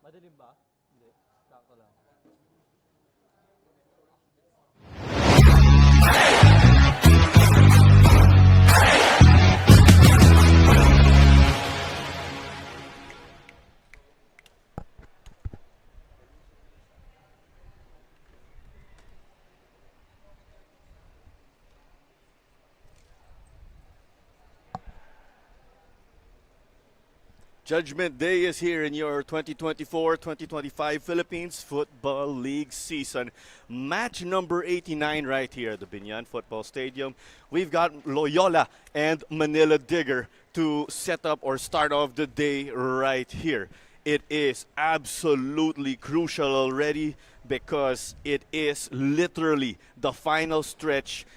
Madilim ba? Hindi. Sakto lang. Judgment Day is here in your 2024-2025 Philippines Football League season. Match number 89 right here at the Binyan Football Stadium. We've got Loyola and Manila Digger to set up or start off the day right here. It is absolutely crucial already because it is literally the final stretch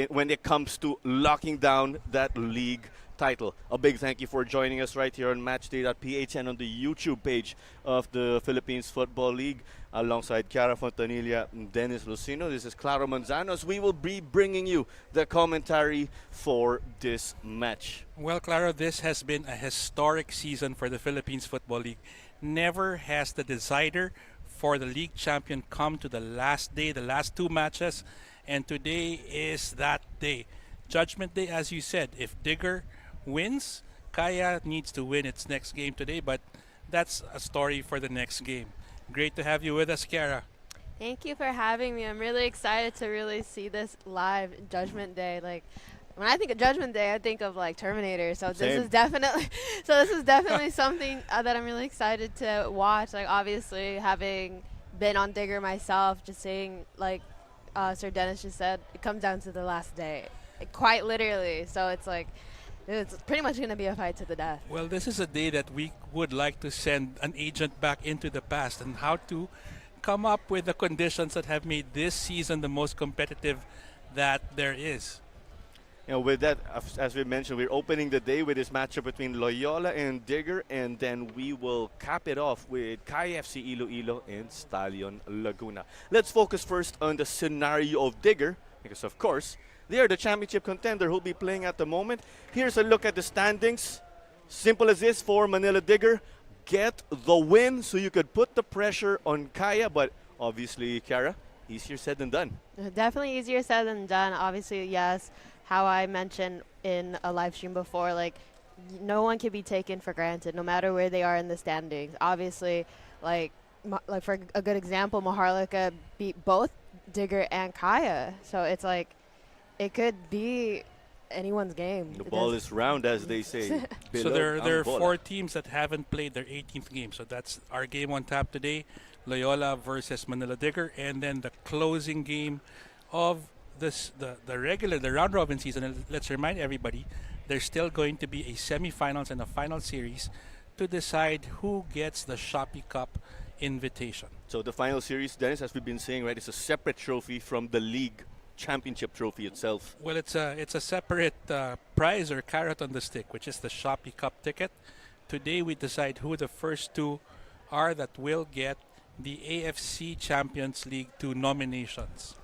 when it comes to locking down that league title. A big thank you for joining us right here on matchday.ph and on the YouTube page of the Philippines Football League alongside Chiara Fontanilla and Dennis Lucino. This is Claro Manzanos. We will be bringing you the commentary for this match. Well, Claro, this has been a historic season for the Philippines Football League. Never has the decider for the league champion come to the last day, the last two matches, and today is that day. Judgment Day, as you said, if Digger wins, Kaya needs to win its next game today, but that's a story for the next game. Great to have you with us, Kiara. Thank you for having me. I'm really excited to really see this live Judgment Day. Like when I think of Judgment Day, I think of like Terminator. So Same. this is definitely something that I'm really excited to watch. Like obviously having been on Digger myself, just seeing like Sir Dennis just said, it comes down to the last day, quite literally. So it's like it's pretty much going to be a fight to the death. Well, this is a day that we would like to send an agent back into the past and how to come up with the conditions that have made this season the most competitive that there is. You know, with that, as we mentioned, we're opening the day with this matchup between Loyola and Digger, and then we will cap it off with KFC Iloilo and Stallion Laguna. Let's focus first on the scenario of Digger, because of course, they are the championship contender who'll be playing at the moment. Here's a look at the standings. Simple as this for Manila Digger. Get the win so you could put the pressure on Kaya, but obviously, Kiara, easier said than done. Definitely easier said than done. Obviously, yes, how I mentioned in a live stream before, like no one can be taken for granted no matter where they are in the standings. Obviously, like for a good example, Maharlika beat both Digger and Kaya. So it's like it could be anyone's game. The ball is round, as they say. So there are four teams that haven't played their 18th game. So that's our game on tap today, Loyola versus Manila Digger, and then the closing game of the round robin season. And let's remind everybody, there's still going to be a semifinals and a final series to decide who gets the Shopee Cup invitation. So the final series, Dennis, as we've been saying, right, is a separate trophy from the league championship trophy itself. Well, it's a separate prize or carrot on the stick, which is the Shopee Cup ticket. Today we decide who the first two are that will get the AFC Champions League 2 nominations.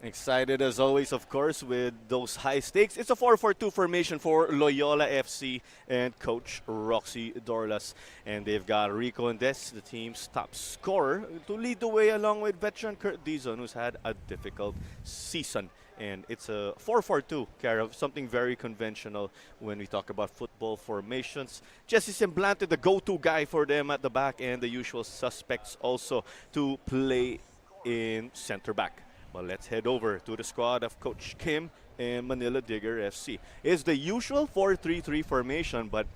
Excited as always, of course, with those high stakes. It's a 4-4-2 formation for Loyola FC and Coach Roxy Dorlas. And they've got Rico and Des, the team's top scorer, to lead the way along with veteran Kurt Dizon, who's had a difficult season. And it's a 4-4-2, Cara, something very conventional when we talk about football formations. Jesse Semblante, the go-to guy for them at the back, and the usual suspects also to play in center back. Well, let's head over to the squad of Coach Kim and Manila Digger FC. It's the usual 4-3-3 formation, but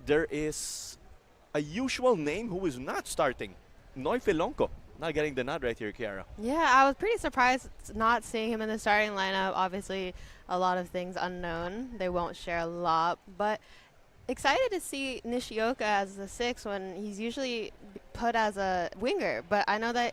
there is a usual name who is not starting. Noy Filonco, not getting the nod right here, Kiara. Yeah, I was pretty surprised not seeing him in the starting lineup. Obviously, a lot of things unknown. They won't share a lot, but excited to see Nishioka as the 6 when he's usually put as a winger. But I know that,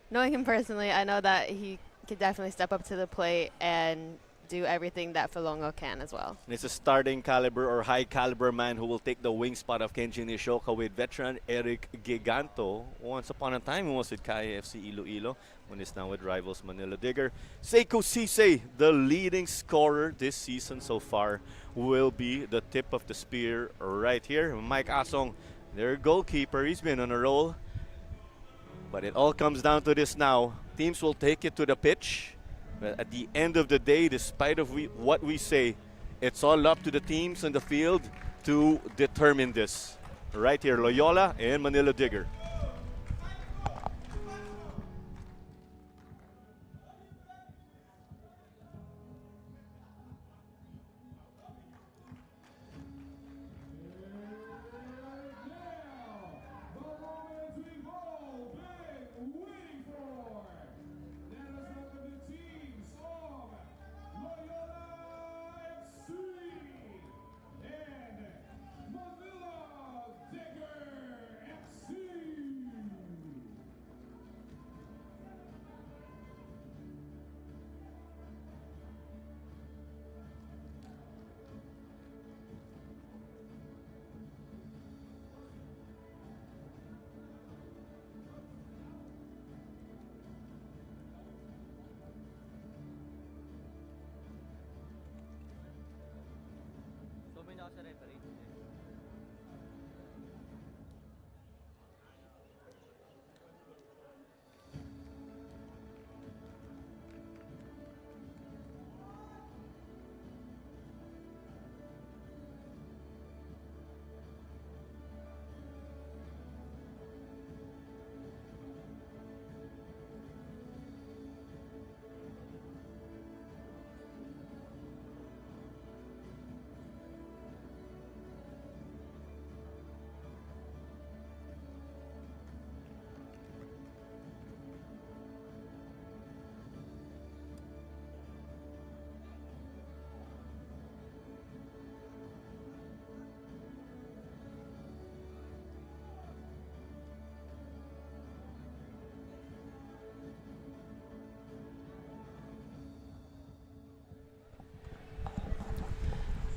knowing him personally, I know that he could definitely step up to the plate and do everything that Filongo can as well. And it's a starting caliber or high caliber man who will take the wing spot of Kenji Nishoka with veteran Eric Giganto. Once upon a time, he was with Kaya FC Iloilo, when he's now with rivals Manila Digger. Seiko Sise, the leading scorer this season so far, will be the tip of the spear right here. Mike Asong, their goalkeeper, he's been on a roll. But it all comes down to this now. Teams will take it to the pitch. But at the end of the day, despite of what we say, it's all up to the teams on the field to determine this. Right here, Loyola and Manila Digger. So may ako sa referee.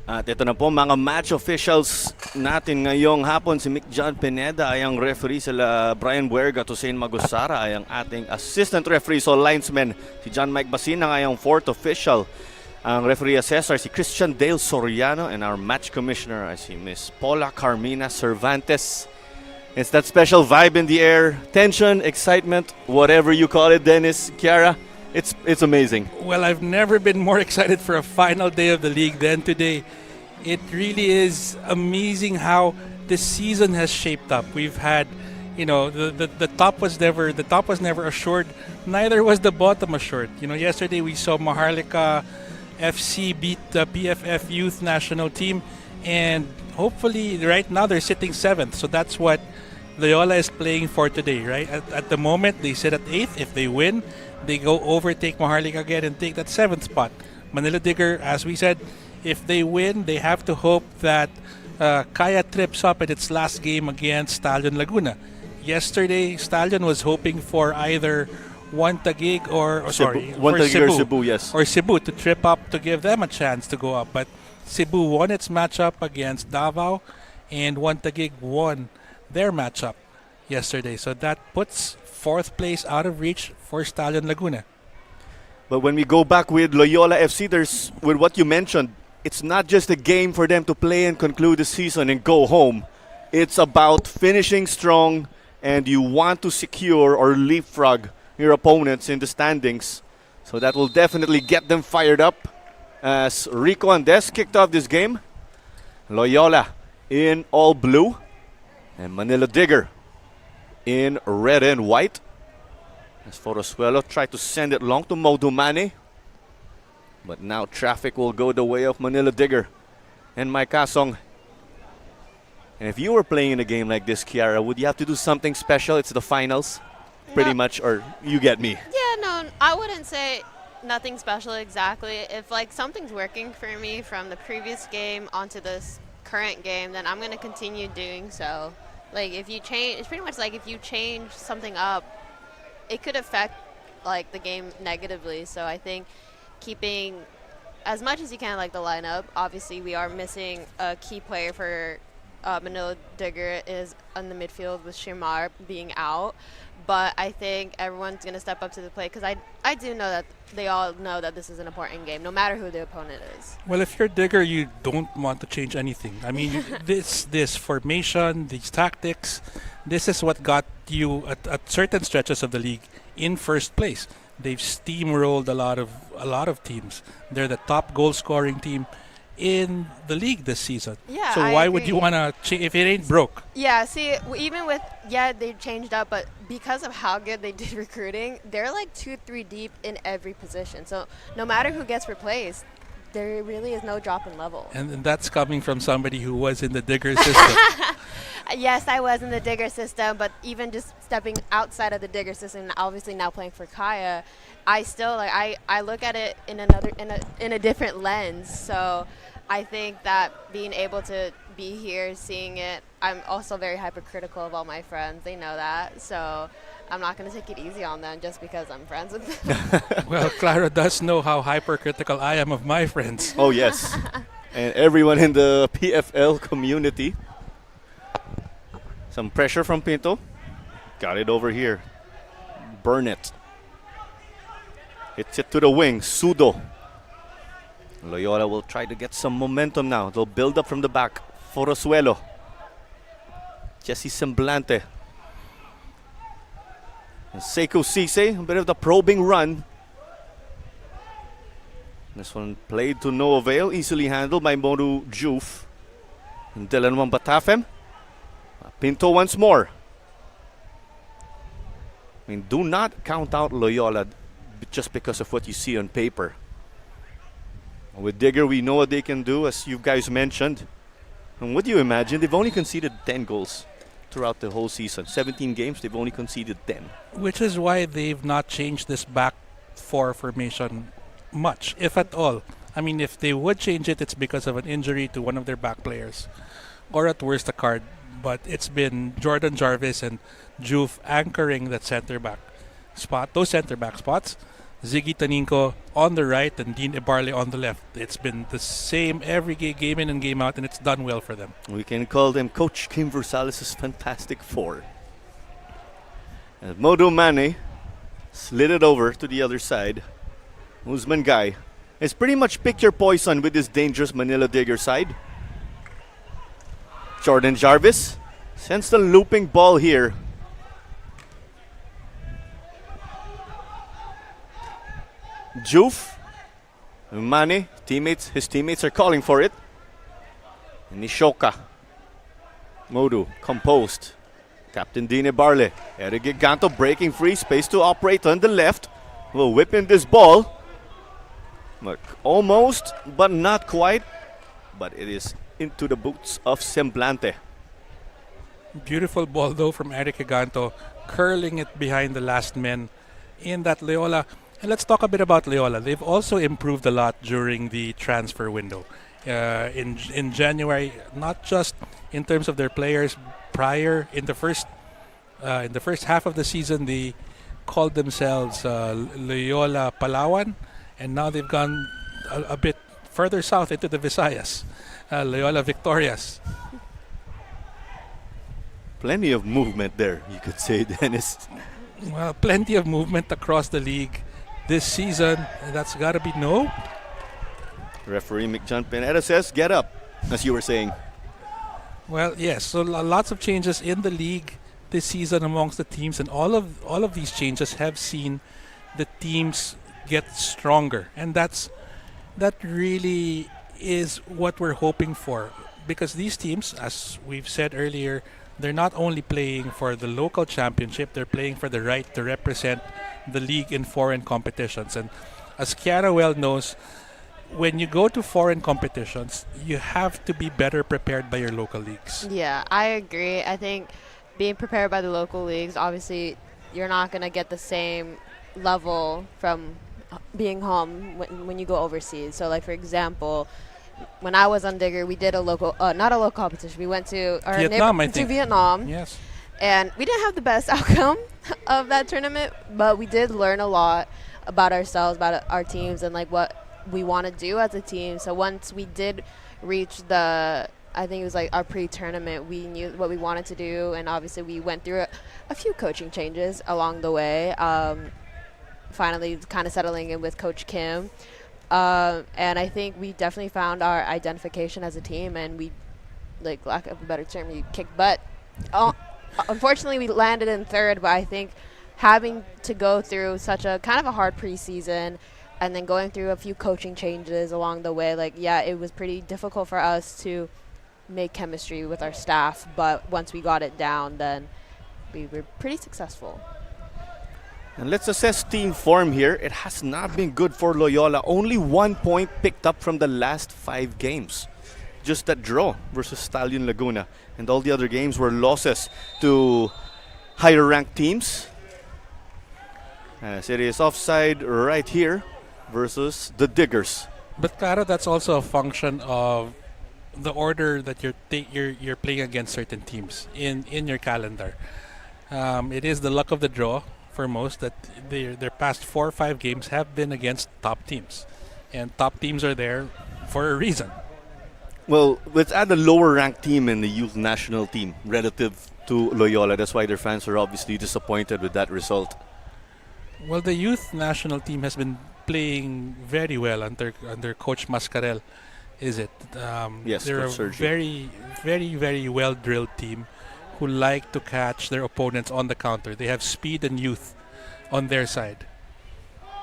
At ito na po mga match officials natin ngayong hapon. Si Mick John Pineda ay ang referee, sila Brian Buerga at Hussein Magusara ay ang ating assistant referee. So linesman, si John Mike Basina ay ang fourth official. Ang referee assessor si Christian Dale Soriano, and our match commissioner ay si Miss Paula Carmina Cervantes. It's that special vibe in the air, tension, excitement, whatever you call it, Dennis, Kiara. It's amazing. Well, I've never been more excited for a final day of the league than today. It really is amazing how this season has shaped up. We've had, the top was never assured. Neither was the bottom assured. Yesterday we saw Maharlika FC beat the PFF Youth National Team, and hopefully right now they're sitting 7th. So that's what Loyola is playing for today, right? At the moment they sit at 8th. If they win, they go overtake Maharlika again and take that 7th spot. Manila Digger, as we said, if they win, they have to hope that Kaya trips up at its last game against Stallion Laguna. Yesterday, Stallion was hoping for either one Taguig or Cebu, yes. Or Cebu to trip up to give them a chance to go up. But Cebu won its matchup against Davao, and one Taguig won their matchup yesterday. So that puts 4th place out of reach for Stallion Laguna. But when we go back with Loyola FC, there's, with what you mentioned, it's not just a game for them to play and conclude the season and go home. It's about finishing strong, and you want to secure or leapfrog your opponents in the standings. So that will definitely get them fired up. As Rico Andes kicked off this game, Loyola in all blue, and Manila Digger in red and white. As Forosuelo tried to send it long to Modumane. But now traffic will go the way of Manila Digger and Mike Kasong. And if you were playing in a game like this, Kiara, would you have to do something special? It's the finals, pretty much, or you get me? Yeah, no, I wouldn't say nothing special exactly. If something's working for me from the previous game onto this current game, then I'm going to continue doing so. If you change, it's pretty much if you change something up, it could affect the game negatively. So I think keeping as much as you can the lineup. Obviously we are missing a key player for Manila Digger is on the midfield with Shimar being out. But I think everyone's going to step up to the plate because I do know that they all know that this is an important game, no matter who the opponent is. Well, if you're Digger, you don't want to change anything. I mean, this formation, these tactics, this is what got you at certain stretches of the league in first place. They've steamrolled a lot of teams. They're the top goal scoring team in the league this season. Yeah, so I why would agree. you want to change if it ain't broke? Yeah, see, even with, they changed up, but because of how good they did recruiting, they're like 2-3 deep in every position. So no matter who gets replaced, there really is no drop in level. And that's coming from somebody who was in the Digger system. Yes, I was in the Digger system, but even just stepping outside of the Digger system, and obviously now playing for Kaya, I still I look at it in a different lens. So I think that being able to be here, seeing it, I'm also very hypercritical of all my friends. They know that, so I'm not going to take it easy on them just because I'm friends with them. Well, Clara does know how hypercritical I am of my friends. Oh, yes. And everyone in the PFL community. Some pressure from Pinto. Got it over here. Burnett. Hits it to the wing. Sudo. Loyola will try to get some momentum now. They'll build up from the back. Forosuelo. Jesse Semblante. And Seiko Cisse, a bit of the probing run. This one played to no avail. Easily handled by Modu Juf. And Dylan Wambatafem. Pinto once more. I mean, do not count out Loyola just because of what you see on paper. With Digger, we know what they can do, as you guys mentioned. And what do you imagine? They've only conceded 10 goals throughout the whole season. 17 games, they've only conceded 10. Which is why they've not changed this back four formation much, if at all. I mean, if they would change it, it's because of an injury to one of their back players. Or at worst, a card. But it's been Jordan Jarvis and Juf anchoring that center back spot, those center back spots. Ziggy Taninko on the right and Dean Ibarle on the left. It's been the same every game in and game out, and it's done well for them. We can call them Coach Kim Versales' Fantastic Four. And Modu Mane slid it over to the other side. Usman Guy has pretty much picked your poison with this dangerous Manila Digger side. Jordan Jarvis sends the looping ball here. Juf, Mane, his teammates are calling for it. Nishoka, Modu, composed. Captain Dine Barle, Eric Giganto breaking free, space to operate on the left. Will whip in this ball. Look, almost, but not quite. But it is into the boots of Semblante. Beautiful ball though from Eric Giganto, curling it behind the last men in that Loyola. And let's talk a bit about Loyola. They've also improved a lot during the transfer window. In January, not just in terms of their players. Prior in the first half of the season, they called themselves Loyola Palawan, and now they've gone a bit further south into the Visayas. Loyola Victorias. Plenty of movement there, you could say, Dennis. Well, plenty of movement across the league this season. That's got to be no. Referee McJohn Pineda says, get up, as you were saying. Well, yes. So lots of changes in the league this season amongst the teams, and all of these changes have seen the teams get stronger, and that really is what we're hoping for, because these teams, as we've said earlier, they're not only playing for the local championship, they're playing for the right to represent the league in foreign competitions. And as Kiara well knows, when you go to foreign competitions, you have to be better prepared by your local leagues. Yeah, I agree. I think being prepared by the local leagues, obviously, you're not going to get the same level from being home when you go overseas. So, like, for example, when I was on Digger, we did a local, not a local competition. We went to Vietnam, I to think. Vietnam. Yes. And we didn't have the best outcome of that tournament, but we did learn a lot about ourselves, about our teams, and like what we want to do as a team. So once we did reach the I think it was like our pre-tournament. We knew what we wanted to do, and obviously we went through a few coaching changes along the way. Finally, kind of settling in with Coach Kim, and I think we definitely found our identification as a team, and we, like, lack of a better term, we kicked butt. Oh, unfortunately, we landed in third, but I think having to go through such a kind of a hard preseason and then going through a few coaching changes along the way, like, yeah, it was pretty difficult for us to make chemistry with our staff. But once we got it down, then we were pretty successful. And let's assess team form here. It has not been good for Loyola. Only 1 point picked up from the last 5 games. Just that draw versus Stallion Laguna. And all the other games were losses to higher ranked teams. As it is offside right here versus the Diggers. But Clara, that's also a function of the order that you're playing against certain teams in your calendar. It is the luck of the draw for most that their past 4 or 5 games have been against top teams, and top teams are there for a reason. Well, let's add a lower ranked team in the youth national team relative to Loyola. That's why their fans are obviously disappointed with that result. Well, the youth national team has been playing very well under Coach Mascarel. Is it? Yes, they're Coach a Sergio. very, very, very well drilled team who like to catch their opponents on the counter. They have speed and youth on their side.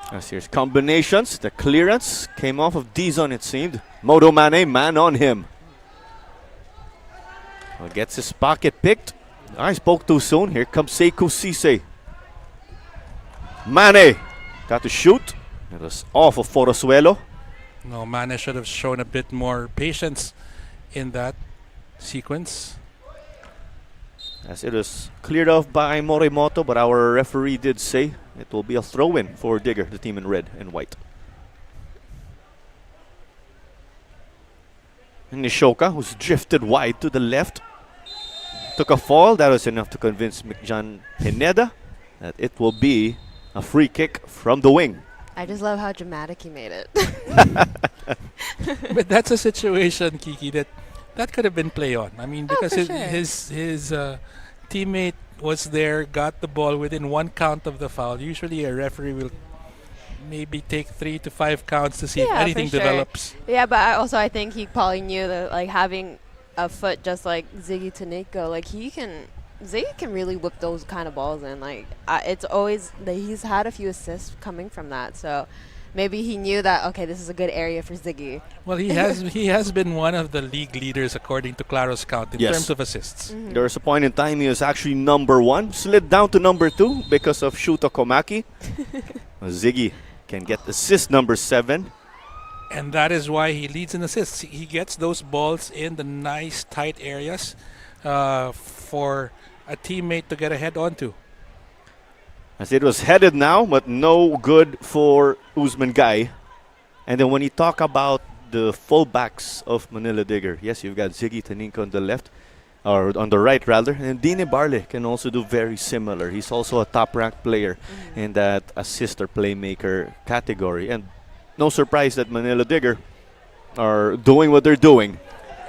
As here's combinations. The clearance came off of Dizon, it seemed. Modo Mane, man on him. Well, gets his pocket picked. I spoke too soon. Here comes Sekou Cisse. Mane got to shoot. It was off of Forosuelo. No, Mane should have shown a bit more patience in that sequence. As it is cleared off by Morimoto, but our referee did say it will be a throw-in for Digger, the team in red and white. And Nishoka, who's drifted wide to the left, took a fall. That was enough to convince McJohn Pineda that it will be a free kick from the wing. I just love how dramatic he made it. But that's a situation, Kiki, that could have been play on. I mean, because for sure. his teammate was there, got the ball within 1 count of the foul. Usually a referee will maybe take 3 to 5 counts to see if Yeah, for anything sure. develops. Yeah, but I think he probably knew that, like, having a foot just like Ziggy Taneko, like, Ziggy can really whip those kind of balls in. Like, it's always he's had a few assists coming from that, so maybe he knew that, okay, this is a good area for Ziggy. Well, he has been one of the league leaders according to Claro's count in Yes. terms of assists. Mm-hmm. There was a point in time he was actually number 1, slid down to number 2 because of Shuto Komaki. Ziggy can get assist number 7. And that is why he leads in assists. He gets those balls in the nice tight areas for a teammate to get a head onto. As it was headed now, but no good for Usman Guy. And then when you talk about the fullbacks of Manila Digger, yes, you've got Ziggy Taninko on the left, or on the right rather, and Dine Barle can also do very similar. He's also a top-ranked player in that assist or playmaker category. And no surprise that Manila Digger are doing what they're doing.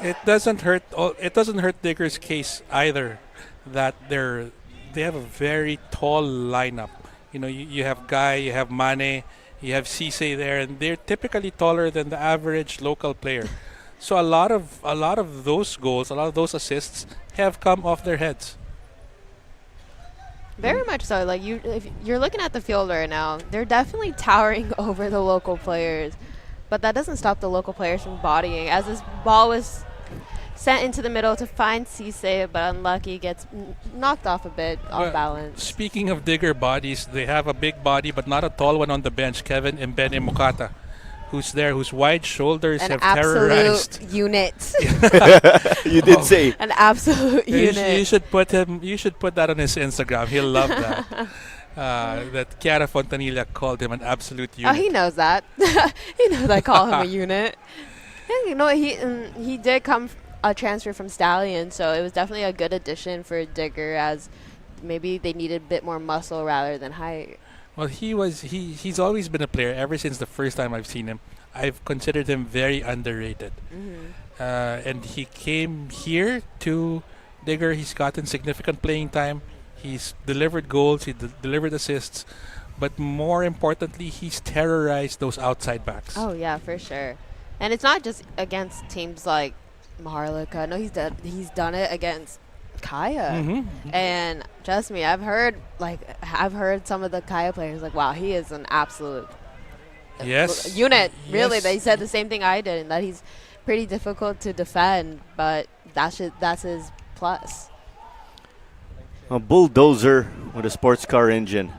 It doesn't hurt. It doesn't hurt Digger's case either that they have a very tall lineup. You know, you have Guy, you have Mane, you have Cisse there, and they're typically taller than the average local player. So a lot of those goals, a lot of those assists have come off their heads. Very much so. Like, if you're looking at the field right now, they're definitely towering over the local players, but that doesn't stop the local players from bodying. As this ball was sent into the middle to find Cisse, but unlucky, gets knocked off a bit off balance. Speaking of Digger bodies, they have a big body but not a tall one on the bench, Kevin Mbene Mukata, who's there, whose wide shoulders An have terrorized. absolute unit. You did say. An absolute unit. You should put that on his Instagram. He'll love that. That Chiara Fontanilla called him an absolute unit. Oh, he knows that. He knows I call him a unit. Yeah, you know, he did come a transfer from Stallion, so it was definitely a good addition for Digger, as maybe they needed a bit more muscle rather than height. Well, he's always been a player ever since the first time I've seen him. I've considered him very underrated. Mm-hmm. and he came here to Digger. He's gotten significant playing time. He's delivered goals. He delivered assists, but more importantly, he's terrorized those outside backs. Oh yeah, for sure. And it's not just against teams like Maharlika. No, he's done it against Kaya. And trust me, I've heard some of the Kaya players like, wow, he is an absolute Yes. unit. Really, Yes. they said the same thing I did, and that he's pretty difficult to defend, but that's his plus. A bulldozer with a sports car engine.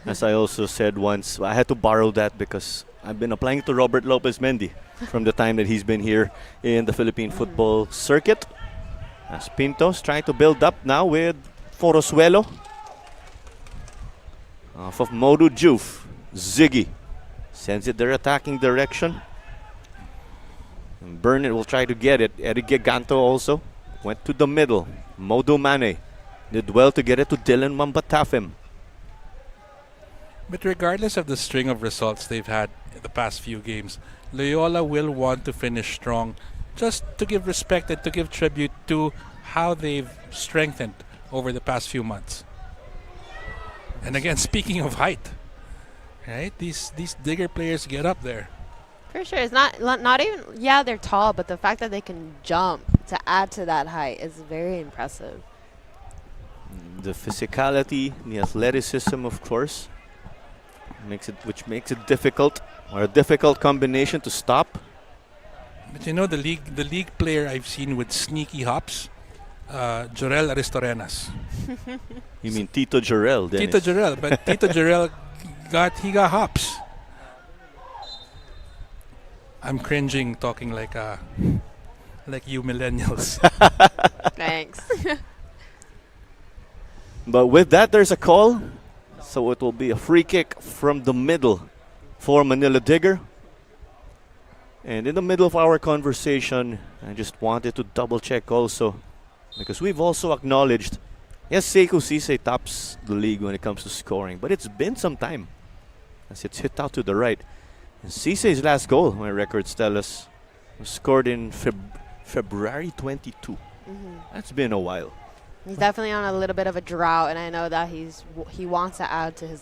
As I also said once, I had to borrow that because I've been applying to Robert Lopez Mendy from the time that he's been here in the Philippine football circuit. As Pintos trying to build up now with Forosuelo. Off of Modu Juf. Ziggy sends it their attacking direction. And Burnett will try to get it. Eric Giganto also went to the middle. Modu Mane did well to get it to Dylan Mambatafim. But regardless of the string of results they've had in the past few games, Loyola will want to finish strong just to give respect and to give tribute to how they've strengthened over the past few months. And again, speaking of height, right? These Digger players get up there. For sure, it's not even. Yeah, they're tall, but the fact that they can jump to add to that height is very impressive. The physicality, the athleticism, of course, which makes it difficult, or a difficult combination to stop. But you know, the league player I've seen with sneaky hops, Jorel Aristorenas. You mean Tito Jarrell, Dennis? Tito Jorel, but Tito Jorel got hops. I'm cringing talking like you millennials. Thanks. But with that, there's a call. So it will be a free kick from the middle for Manila Digger. And in the middle of our conversation, I just wanted to double check also, because we've also acknowledged, yes, Sekou Cisse tops the league when it comes to scoring, but it's been some time as it's hit out to the right. And Cisse's last goal, my records tell us, was scored in February 22. That's been a while. He's definitely on a little bit of a drought, and I know that he wants to add to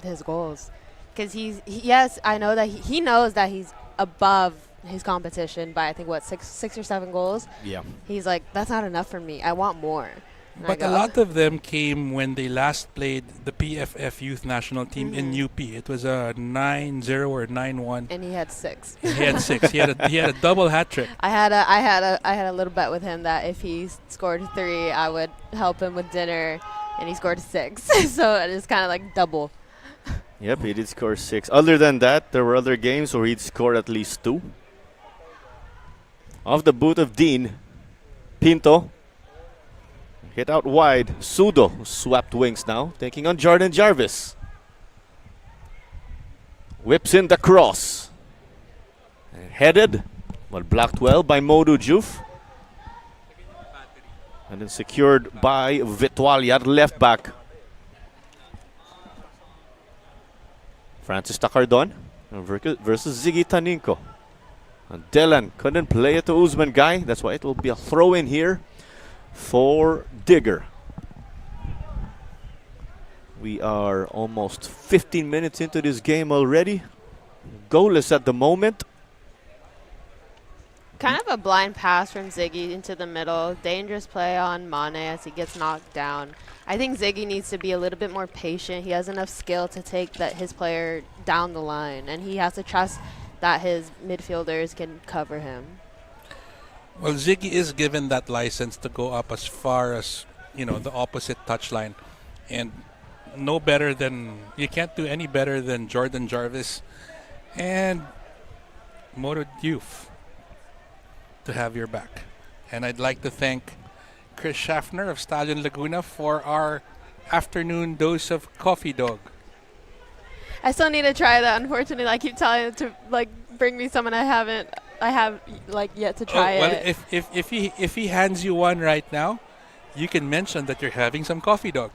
his goals, because yes, I know that he knows that he's above his competition by I think six or seven goals. Yeah. He's like, that's not enough for me. I want more. And But a lot of them came when they last played the PFF youth national team in UP. It was a 9-0 or 9-1. and he had 6. He had 6. He had a double hat trick. I had a little bet with him that if he scored 3, I would help him with dinner, and he scored 6. So it is kind of like double. Yep, he did score 6. Other than that, there were other games where he'd score at least 2. Off the boot of Dean, Pinto hit out wide. Sudo swapped wings now, taking on Jordan Jarvis. Whips in the cross. And headed, but blocked well by Modu Juf. And then secured by Vitualiar, left back. Francis Takardon versus Ziggy Taninko. And Dylan couldn't play it to Usman Guy. That's why it will be a throw in here for Digger. We are almost 15 minutes into this game already. Goalless at the moment. Kind of a blind pass from Ziggy into the middle. Dangerous play on Mane as he gets knocked down. I think Ziggy needs to be a little bit more patient. He has enough skill to take his player down the line, and he has to trust that his midfielders can cover him. Well, Ziggy is given that license to go up as far as, the opposite touchline. And you can't do any better than Jordan Jarvis and Modu Diouf to have your back. And I'd like to thank Chris Schaffner of Stallion Laguna for our afternoon dose of coffee dog. I still need to try that. Unfortunately, I keep telling him to bring me some, and I have yet to try it. If he hands you one right now, you can mention that you're having some coffee dog.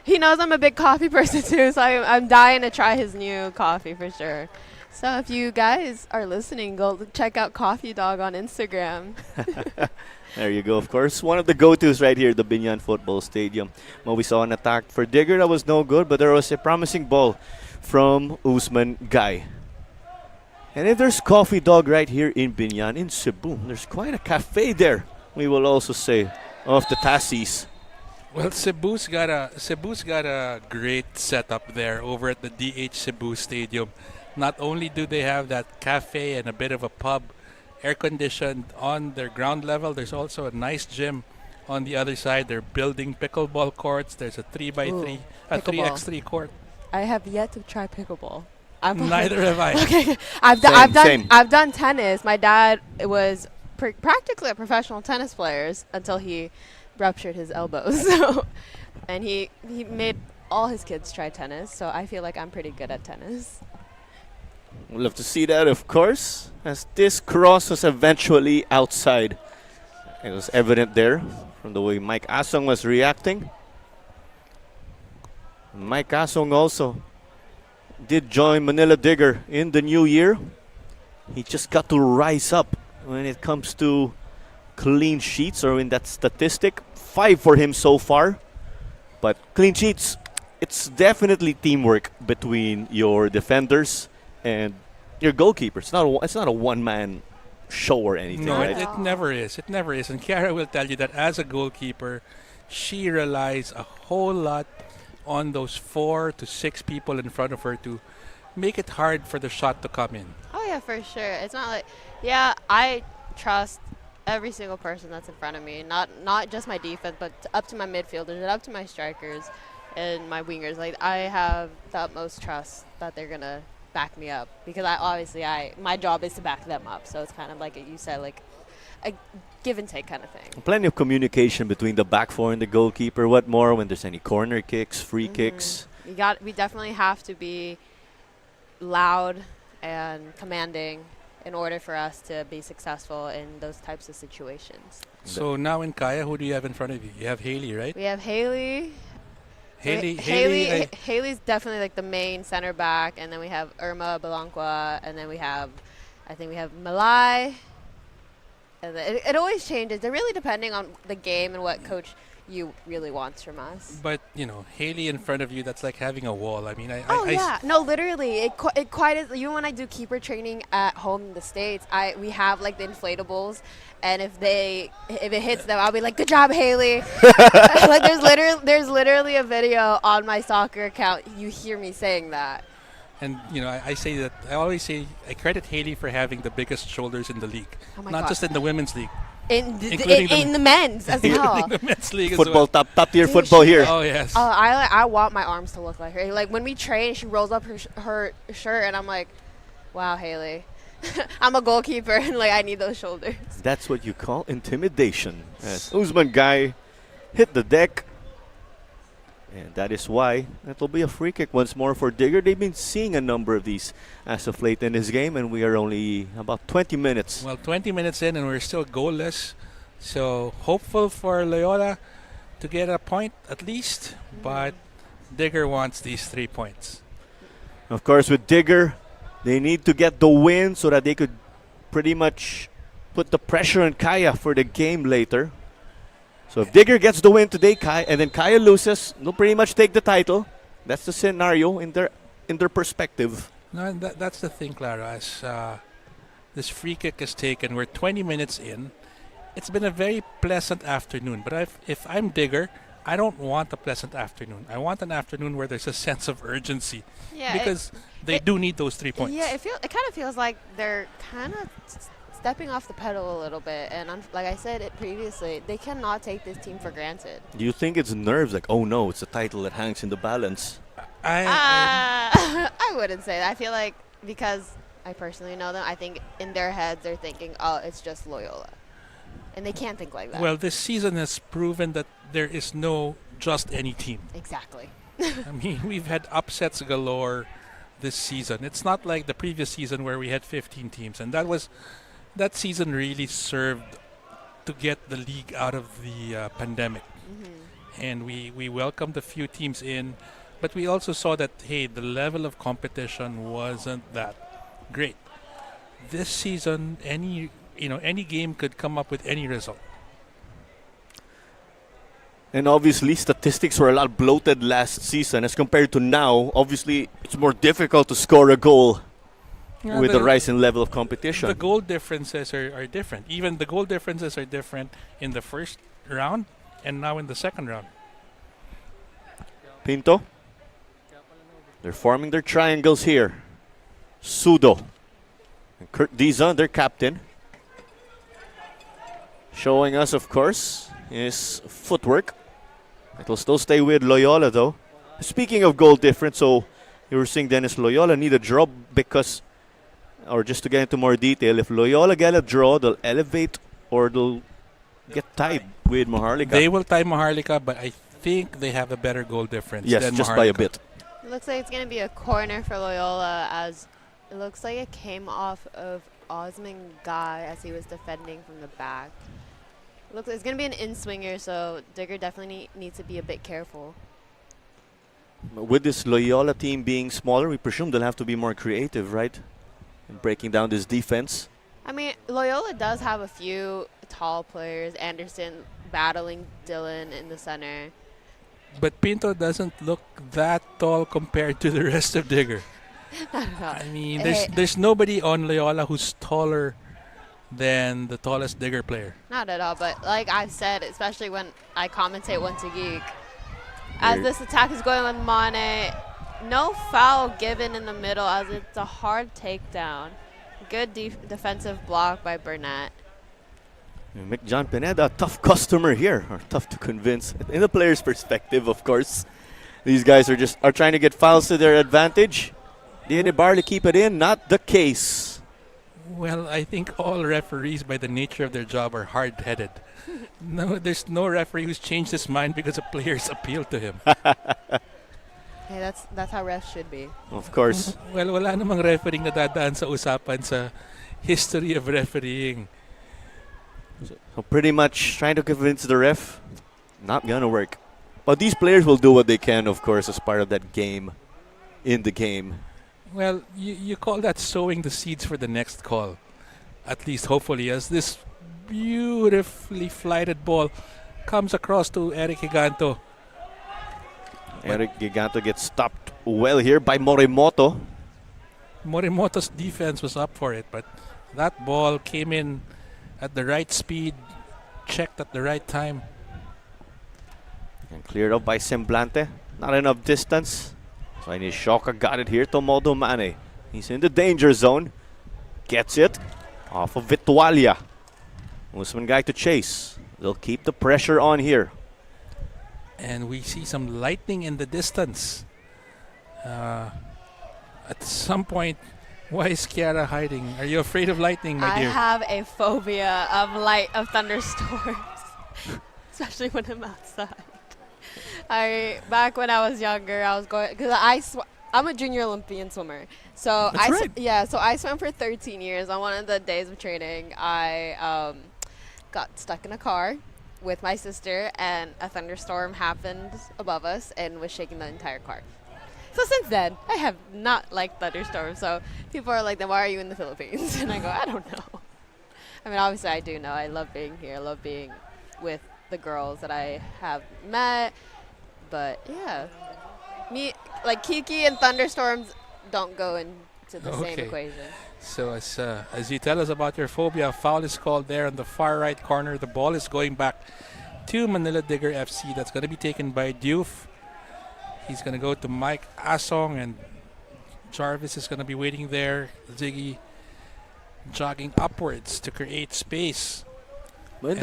He knows I'm a big coffee person too, so I'm dying to try his new coffee for sure. So if you guys are listening, go check out Coffee Dog on Instagram. There you go, of course. One of the go-tos right here at the Binyan Football Stadium. Well, we saw an attack for Digger that was no good, but there was a promising ball from Usman Guy. And if there's Coffee Dog right here in Binyan, in Cebu, there's quite a cafe there, we will also say, of the Tassis. Well, Cebu's got a great setup there over at the DH Cebu Stadium. Not only do they have that cafe and a bit of a pub, air conditioned on their ground level, there's also a nice gym on the other side. They're building pickleball courts. There's a 3x3, a pickleball. 3x3 court. I have yet to try pickleball. Neither have I. Okay, Same. I've done tennis. My dad was practically a professional tennis player until he ruptured his elbows. So, and he made all his kids try tennis. So I feel like I'm pretty good at tennis. We'd love to see that, of course, as this cross was eventually outside. It was evident there from the way Mike Asong was reacting. Mike Asong also did join Manila Digger in the new year. He just got to rise up when it comes to clean sheets, or in that statistic. 5 for him so far. But clean sheets, it's definitely teamwork between your defenders and your goalkeeper. It's not a one-man show or anything, No, right? it never is. It never is. And Kiara will tell you that as a goalkeeper, she relies a whole lot on those 4 to 6 people in front of her to make it hard for the shot to come in. Oh yeah, for sure. It's not like, yeah, I trust every single person that's in front of me. Not just my defense, but up to my midfielders and up to my strikers and my wingers. Like, I have the utmost trust that they're gonna back me up, because my job is to back them up. So it's kind of like you said, like a give and take kind of thing. Plenty of communication between the back four and the goalkeeper. What more when there's any corner kicks, free kicks? We definitely have to be loud and commanding in order for us to be successful in those types of situations. So now in Kaya, who do you have in front of you? You have Haley, right? We have Haley. Haley's definitely like the main center back, and then we have Irma Belancqua, and then I think we have Malay. And it always changes. They're really depending on the game and what coach you really wants from us. But, Haley in front of you, that's like having a wall. I mean, No, literally, it quite is. Even when I do keeper training at home in the States, we have like the inflatables, and if it hits them, I'll be like, "Good job, Haley!" Like there's literally a video on my soccer account. You hear me saying that. And, I always say I credit Haley for having the biggest shoulders in the league. Oh my Not God. just in the women's league. In the men's as well. The men's league Football, as well. top tier football here. Oh, yes. I want my arms to look like her. Like when we train, she rolls up her shirt, and I'm like, "Wow, Haley." I'm a goalkeeper, and like I need those shoulders. That's what you call intimidation. As Usman Guy hit the deck. And that is why it will be a free kick once more for Digger. They've been seeing a number of these as of late in this game, and we are only about 20 minutes. Well, 20 minutes in, and we're still goalless. So hopeful for Loyola to get a point at least, but Digger wants these 3 points. Of course, with Digger, they need to get the win so that they could pretty much put the pressure on Kaya for the game later. So if Digger gets the win today, and then Kaya loses, they'll pretty much take the title. That's the scenario in their perspective. No, and that's the thing, Clara. As this free kick is taken, we're 20 minutes in. It's been a very pleasant afternoon. But if I'm Digger, I don't want a pleasant afternoon. I want an afternoon where there's a sense of urgency. Yeah, because they do need those 3 points. Yeah, it kind of feels like they're kind of stepping off the pedal a little bit, and like I said it previously, they cannot take this team for granted. Do you think it's nerves? Like, oh no, it's a title that hangs in the balance. I wouldn't say that. I feel like, because I personally know them, I think in their heads they're thinking, oh, it's just Loyola. And they can't think like that. Well, this season has proven that there is no just any team. Exactly. I mean, we've had upsets galore this season. It's not like the previous season where we had 15 teams, and that season really served to get the league out of the pandemic. And we welcomed a few teams in, but we also saw that, hey, the level of competition wasn't that great. This season, any game could come up with any result. And obviously, statistics were a lot bloated last season as compared to now. Obviously, it's more difficult to score a goal with the rise in level of competition. The goal differences are different. Even the goal differences are different in the first round and now in the second round. Pinto. They're forming their triangles here. Sudo. And Kurt Dizon, their captain. Showing us, of course, his footwork. It'll still stay with Loyola, though. Speaking of goal difference, so you were saying Dennis, Loyola need a draw because, or just to get into more detail, if Loyola get a draw, they'll elevate or they'll get tied with Maharlika. They will tie Maharlika, but I think they have a better goal difference. Yes, than just Maharlika. by a bit. It looks like it's going to be a corner for Loyola, as it looks like it came off of Osman Guy as he was defending from the back. Looks like it's going to be an in-swinger, so Digger definitely needs to be a bit careful. With this Loyola team being smaller, we presume they'll have to be more creative, right? In breaking down this defense. I mean, Loyola does have a few tall players. Anderson battling Dylan in the center. But Pinto doesn't look that tall compared to the rest of Digger. Not at all. I mean, Hey. there's nobody on Loyola who's taller than the tallest Digger player. Not at all, but like I've said, especially when I commentate Once a Geek, as this attack is going with Mane, no foul given in the middle as it's a hard takedown. Good defensive block by Burnett. Mick John Pineda, a tough customer here, or tough to convince. In the player's perspective, of course, these guys are trying to get fouls to their advantage. Did Barley keep it in? Not the case. Well, I think all referees, by the nature of their job, are hard-headed. No, there's no referee who's changed his mind because a player's appealed to him. Hey, that's how refs should be. Of course. Well, wala namang refereeing nadadaan sa usapan sa history of refereeing. So pretty much trying to convince the ref, not gonna work. But these players will do what they can, of course, as part of that game, in the game. Well, you call that sowing the seeds for the next call. At least, hopefully, as this beautifully flighted ball comes across to Eric Giganto. Eric Giganto gets stopped well here by Morimoto. Morimoto's defense was up for it, but that ball came in at the right speed, checked at the right time. And cleared up by Semblante. Not enough distance. So Nishoka got it here to Modo Mane. He's in the danger zone. Gets it off of Vitualia. Usman guy to chase. They'll keep the pressure on here. And we see some lightning in the distance. At some point, why is Kiara hiding? Are you afraid of lightning, my I dear? have a phobia of thunderstorms, especially when I'm outside. Back when I was younger, I was going because I'm a junior Olympian swimmer. So That's right. So I swam for 13 years. On one of the days of training, I got stuck in a car with my sister, and a thunderstorm happened above us and was shaking the entire car. So since then, I have not liked thunderstorms. So people are like, then why are you in the Philippines? And I go, I don't know. I mean, obviously I do know. I love being here. I love being with the girls that I have met. But yeah, like Kiki and thunderstorms don't go into the same Okay. equation. So as you tell us about your phobia, foul is called there in the far right corner. The ball is going back to Manila Digger FC. That's going to be taken by Diouf. He's going to go to Mike Asong, and Jarvis is going to be waiting there. Ziggy jogging upwards to create space. In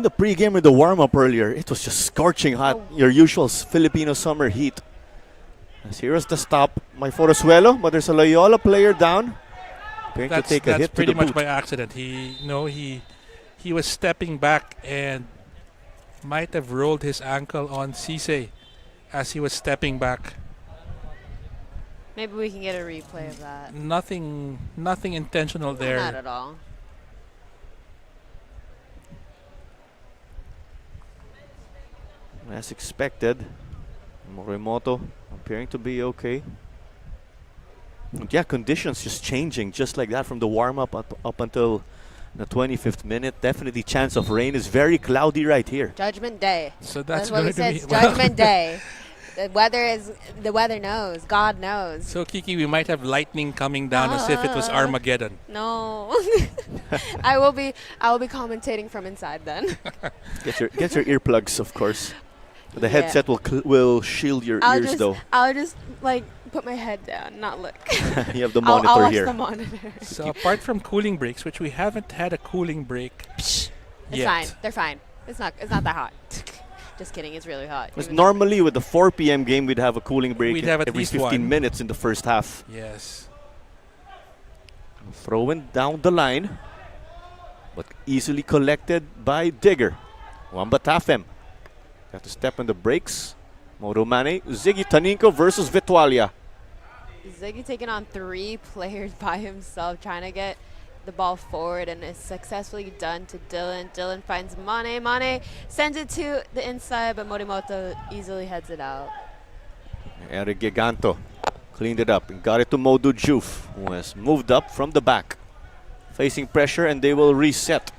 the pregame or the warm-up earlier, it was just scorching hot. Your usual Filipino summer heat. As here is the stop by Forosuelo, but there's a Loyola player down. Going to take a That's hit to pretty the much boot. by accident. He was stepping back and might have rolled his ankle on Cisse as he was stepping back. Maybe we can get a replay of that. Nothing intentional there. Not at all. As expected, Morimoto appearing to be okay. And yeah, conditions just changing just like that from the warm-up up until the 25th minute. Definitely chance of rain. Is very cloudy right here. Judgment Day. So That's that's what we going to said. be It's Judgment Day. The weather knows. God knows. So Kiki, we might have lightning coming down as if it was Armageddon. No. I will be commentating from inside then. Get your earplugs, of course. The Yeah. headset will shield your ears though. I'll just like put my head down, not look. You have the I'll monitor watch here. the monitor. So apart from cooling breaks, which we haven't had a cooling break It's yet. fine. They're fine. It's not that hot. Just kidding. It's really hot. Because Even normally with the 4 p.m. game, we'd have a cooling break We'd have at every least 15 one. minutes in the first half. Yes. Throwing down the line, but easily collected by Digger. Wamba Tafem. Got to step on the brakes. Modo Mane, Ziggy Taninko versus Vitualia. Ziggy taking on 3 players by himself, trying to get the ball forward, and is successfully done to Dylan. Dylan finds Mane. Mane sends it to the inside, but Morimoto easily heads it out. Eric Giganto cleaned it up and got it to Modu Juf, who has moved up from the back. Facing pressure, and they will reset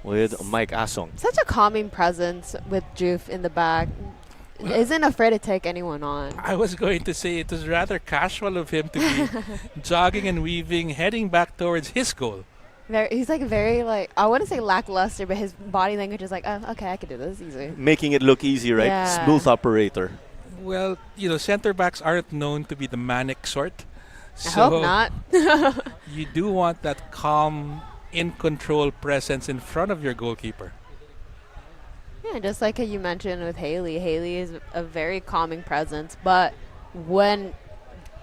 with Mike Asong. Such a calming presence with Juf in the back. Isn't afraid to take anyone on. I was going to say it was rather casual of him to be jogging and weaving, heading back towards his goal. He's like very like, I wouldn't say lackluster, but his body language is like, oh, okay, I can do this easy. Making it look easy, right? Yeah. Smooth operator. Well, center backs aren't known to be the manic sort. I hope not. You do want that calm, in control presence in front of your goalkeeper. Yeah, just like you mentioned with Haley. Haley is a very calming presence, but when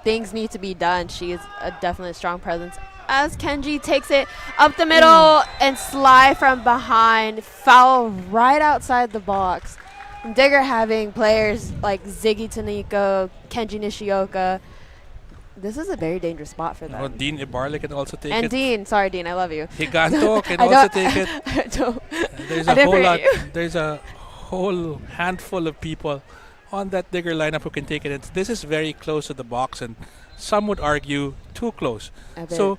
things need to be done, she is definitely a strong presence. As Kenji takes it up the middle and slide from behind, foul right outside the box. Digger having players like Ziggy Taniko, Kenji Nishioka. This is a very dangerous spot for them. Dean Ibarle can also take And it. Dean, sorry Dean, I love you. Higanto can I also don't- take it. I don't- There's I a didn't whole lot. forget you. There's a whole handful of people on that Digger lineup who can take it. This is very close to the box, and some would argue too close. I So,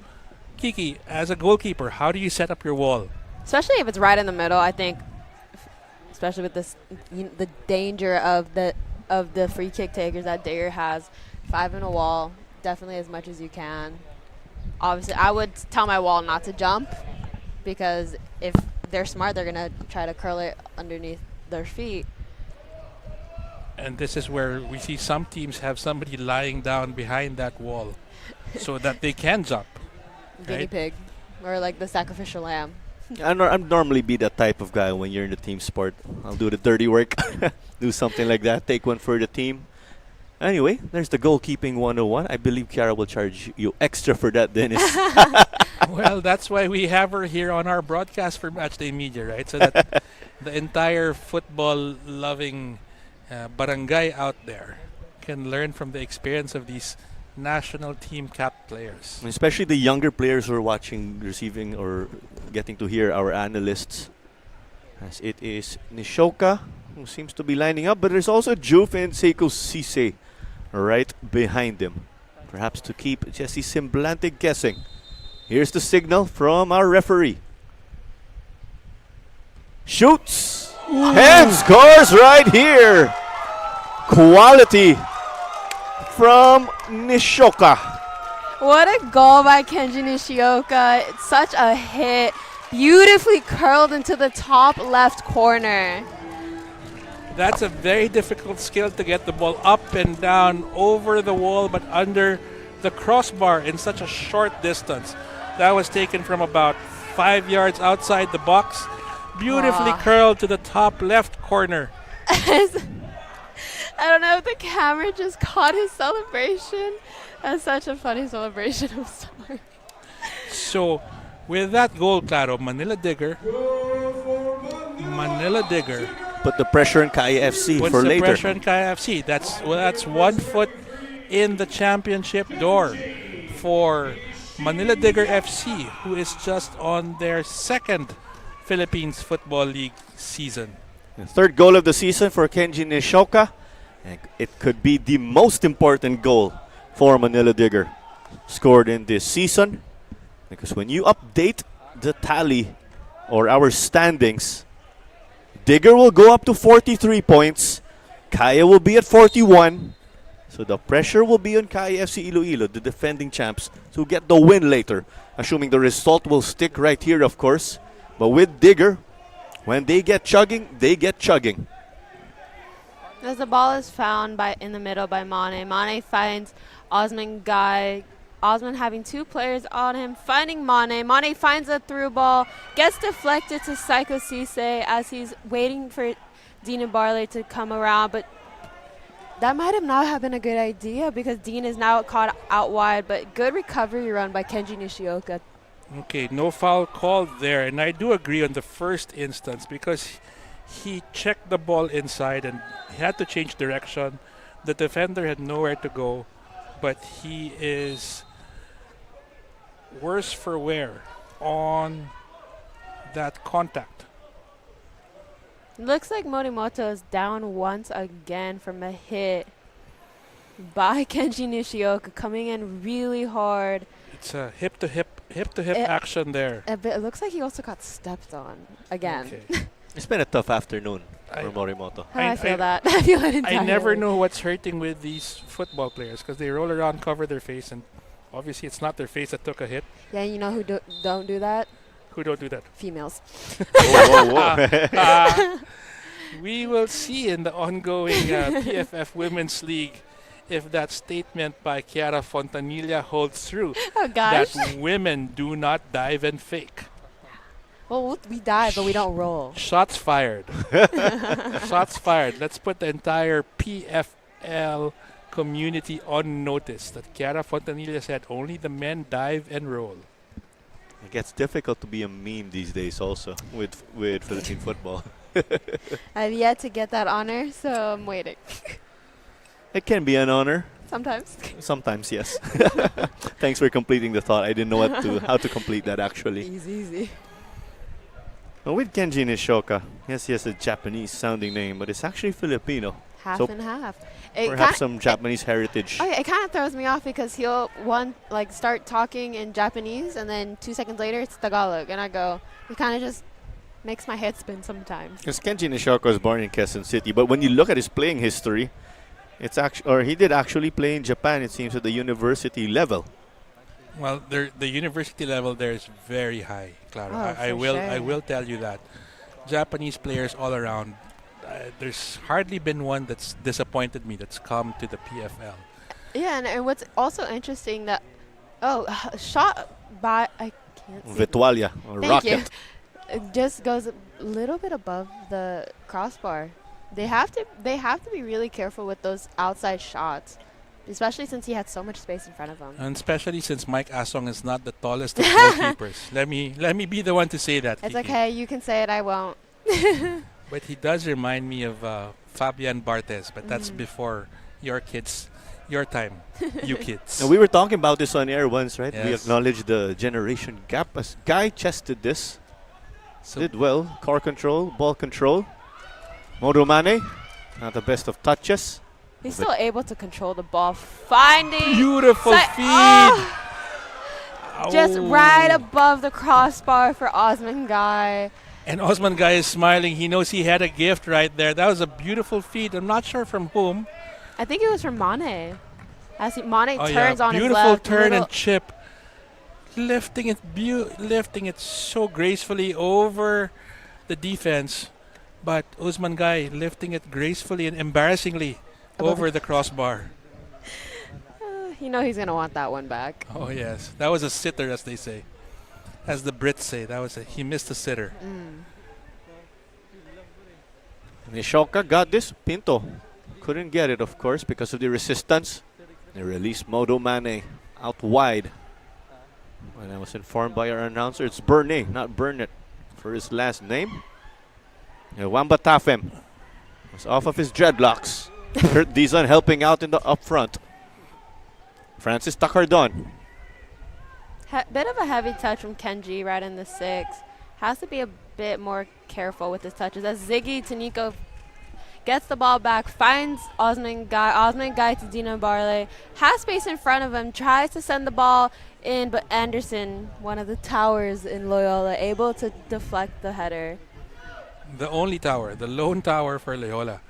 Kiki, as a goalkeeper, how do you set up your wall? especially if it's right in the middle, I think, especially with this, the danger of the free kick takers that Digger has. 5 in a wall, definitely as much as you can. Obviously, I would tell my wall not to jump, because if they're smart, they're gonna try to curl it underneath their feet. And this is where we see some teams have somebody lying down behind that wall so that they can jump. Guinea Right. pig, or like the sacrificial lamb. I'm normally be that type of guy when you're in the team sport. I'll do the dirty work, do something like that, take one for the team. Anyway, there's the goalkeeping 101. I believe Kiara will charge you extra for that, Dennis. Well, that's why we have her here on our broadcast for Matchday Media, right? So that the entire football-loving barangay out there can learn from the experience of these national team cap players. Especially the younger players who are watching, receiving, or getting to hear our analysts. As it is Nishoka, who seems to be lining up, but there's also Juf and Seiko Sise right behind him. Perhaps to keep Jesse Semblante guessing. Here's the signal from our referee. Shoots! And scores right here! Quality from Nishoka. What a goal by Kenji Nishioka. It's such a hit. Beautifully curled into the top left corner. That's a very difficult skill to get the ball up and down over the wall but under the crossbar in such a short distance. That was taken from about 5 yards outside the box. Beautifully Wow. curled to the top left corner. I don't know if the camera just caught his celebration. That's such a funny celebration. I'm sorry. So, with that goal, Claro, Manila Digger Put the pressure on KFC puts for the later. pressure on KFC. That's 1 foot in the championship door for Manila Digger FC, who is just on their second Philippines Football League season. The third goal of the season for Kenji Nishoka. And it could be the most important goal for Manila Digger. scored in this season. Because when you update the tally or our standings, Digger will go up to 43 points. Kaya will be at 41. So the pressure will be on Kaya FC Iloilo, the defending champs, to get the win later. Assuming the result will stick right here, of course. But with Digger, when they get chugging, they get chugging. As the ball is found in the middle by Mane. Mane finds Osman Guy. Osman having two players on him, finding Mane. Mane finds a through ball, gets deflected to Psycho Cisse as he's waiting for Dean and Barley to come around. But that might have not have been a good idea because Dean is now caught out wide. But good recovery run by Kenji Nishioka. Okay, no foul called there. And I do agree on the first instance because he checked the ball inside and he had to change direction. The defender had nowhere to go, but he is worse for wear on that contact. Looks like Morimoto is down once again from a hit by Kenji Nishioka, coming in really hard. It's a hip to hip action there. It looks like he also got stepped on again. Okay. It's been a tough afternoon I- for Morimoto. I feel that. I feel it I entirely. never know what's hurting with these football players because they roll around, cover their face, and obviously it's not their face that took a hit. Yeah, you know who don't do that? Who don't do that? Females. Whoa, whoa, whoa. We will see in the ongoing PFF Women's League if that statement by Chiara Fontanilla holds true. Oh gosh. That women do not dive and fake. Well, we dive, but we don't roll. Shots fired. Shots fired. Let's put the entire PFL community on notice that Chiara Fontanilla said only the men dive and roll. It gets difficult to be a meme these days also with Philippine football. I've yet to get that honor, so I'm waiting. It can be an honor. Sometimes. Sometimes, yes. Thanks for completing the thought. I didn't know how to complete that actually. Easy. Well, with Kenji Nishoka, yes, he has a Japanese sounding name, but it's actually Filipino. Half So and half. Perhaps some Japanese heritage. Okay, it kind of throws me off because he'll start talking in Japanese and then 2 seconds later it's Tagalog, and I go, it kind of just makes my head spin sometimes. Because Kenji Nishoka was born in Quezon City, but when you look at his playing history, he did actually play in Japan. It seems at the university level. Well, the university level there is very high, Clara. Oh, I for will sure. tell you that. Japanese players all around. There's hardly been one that's disappointed me that's come to the PFL. Yeah, and what's also interesting that shot by I can't see. Vitualia or Thank Rocket. you. It just goes a little bit above the crossbar. They have to be really careful with those outside shots, especially since he had so much space in front of him. And especially since Mike Asong is not the tallest of goalkeepers. Let me be the one to say that. It's Kiki. okay, you can say it, I won't. But he does remind me of Fabian Barthez, but that's before your time, you kids. And we were talking about this on air once, right? We Yes. acknowledged the generation gap as Guy chested this. So Did well. Core control, ball control. Modo Mane, not the best of touches. He's still able to control the ball, finding beautiful Si- feed. just Oh. right above the crossbar for Osman Guy. And Osman Guy is smiling. He knows he had a gift right there. That was a beautiful feed. I'm not sure from whom. I think it was from Mane. As Mane Oh, turns on his beautiful left. turn little- and chip, lifting it so gracefully over the defense. But Usman Guy lifting it gracefully and embarrassingly Above over the crossbar. You know he's going to want that one back. Oh yes, that was a sitter, as they say, as the Brits say. He missed a sitter. Nishoka got this. Pinto couldn't get it, of course, because of the resistance. They released Modo Mane out wide. When I was informed by our announcer, it's Burnett, not Burnett, for his last name. Wamba Tafem was off of his dreadlocks. Kurt Dizon helping out in the up front. Francis Takardon. Bit of a heavy touch from Kenji right in the 6. Has to be a bit more careful with his touches. As Ziggy Taniko gets the ball back, finds Osman Guy to Dino Barley, has space in front of him, tries to send the ball in, but Anderson, one of the towers in Loyola, able to deflect the header. The only tower, the lone tower for Loyola,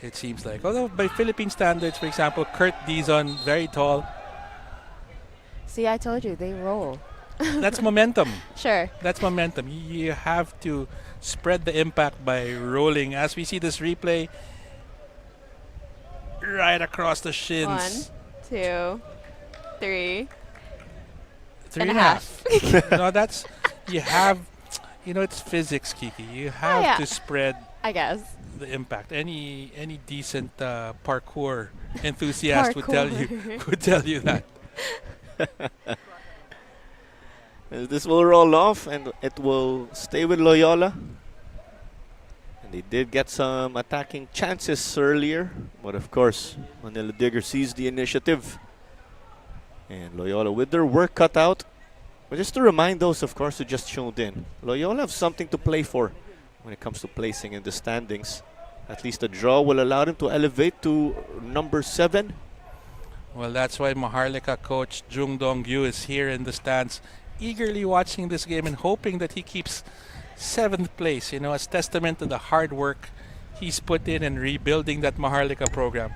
it seems like. Although by Philippine standards, for example, Kurt Dizon, very tall. See, I told you, they roll. That's momentum. Sure. That's momentum. You have to spread the impact by rolling. As we see this replay, right across the shins. 1, 2, 3. Three and and a a half. No, that's, you have, it's physics, Kiki. You have yeah. to spread I guess. the impact. Any decent parkour enthusiast would tell you that. This will roll off and it will stay with Loyola. And they did get some attacking chances earlier, but of course, Manila Digger sees the initiative. And Loyola with their work cut out. But just to remind those, of course, who just tuned in, Loyola have something to play for when it comes to placing in the standings. At least a draw will allow them to elevate to number 7. Well, that's why Maharlika coach Jung Dong-gyu is here in the stands, eagerly watching this game and hoping that he keeps 7th place, as testament to the hard work he's put in rebuilding that Maharlika program.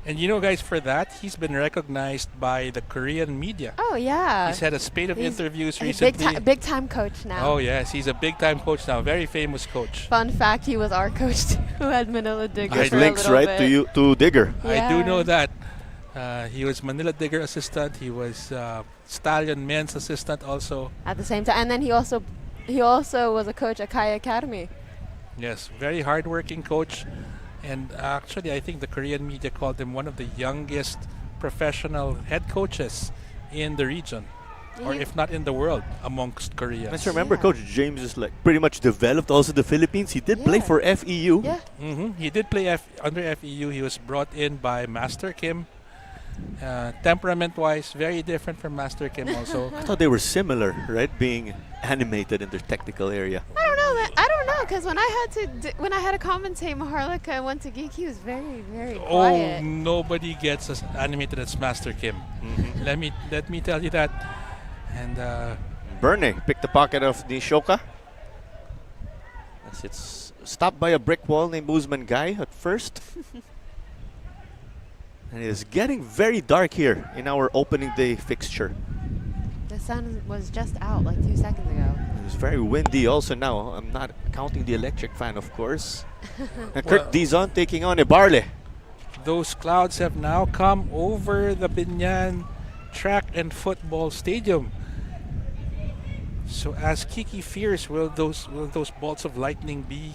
And guys, for that, he's been recognized by the Korean media. Oh, yeah. He's had a spate of interviews He's recently. big time coach now. Oh, yes. He's a big-time coach now. Very famous coach. Fun fact, he was our coach too at Manila Digger. There's for a links, little right, bit. to Digger. I do Yeah. know that. He was Manila Digger assistant. He was Stallion men's assistant also. At the same time. And then he also was a coach at Kaya Academy. Yes, very hardworking coach. And actually, I think the Korean media called him one of the youngest professional head coaches in the region, or He- if not in the world, amongst Korea. Let's remember, Yeah. Coach James is pretty much developed also the Philippines. He did play Yeah. for FEU. Yeah. He did play under FEU. He was brought in by Master Kim. Temperament-wise, very different from Master Kim also. I thought they were similar, right? Being animated in their technical area. I don't know, because when I had to commentate Maharlika and went to Geek, he was very, very Oh, quiet. nobody gets as animated as Master Kim. Let me tell you that. And Berne picked the pocket of Nishoka. As it's stopped by a brick wall named Usman Guy at first. And it is getting very dark here in our opening day fixture. The sun was just out like 2 seconds ago. It's very windy also now. I'm not counting the electric fan, of course. And Kurt Dizon taking on Ibarle. those clouds have now come over the Binyan Track and Football Stadium. So as Kiki fears, will those bolts of lightning be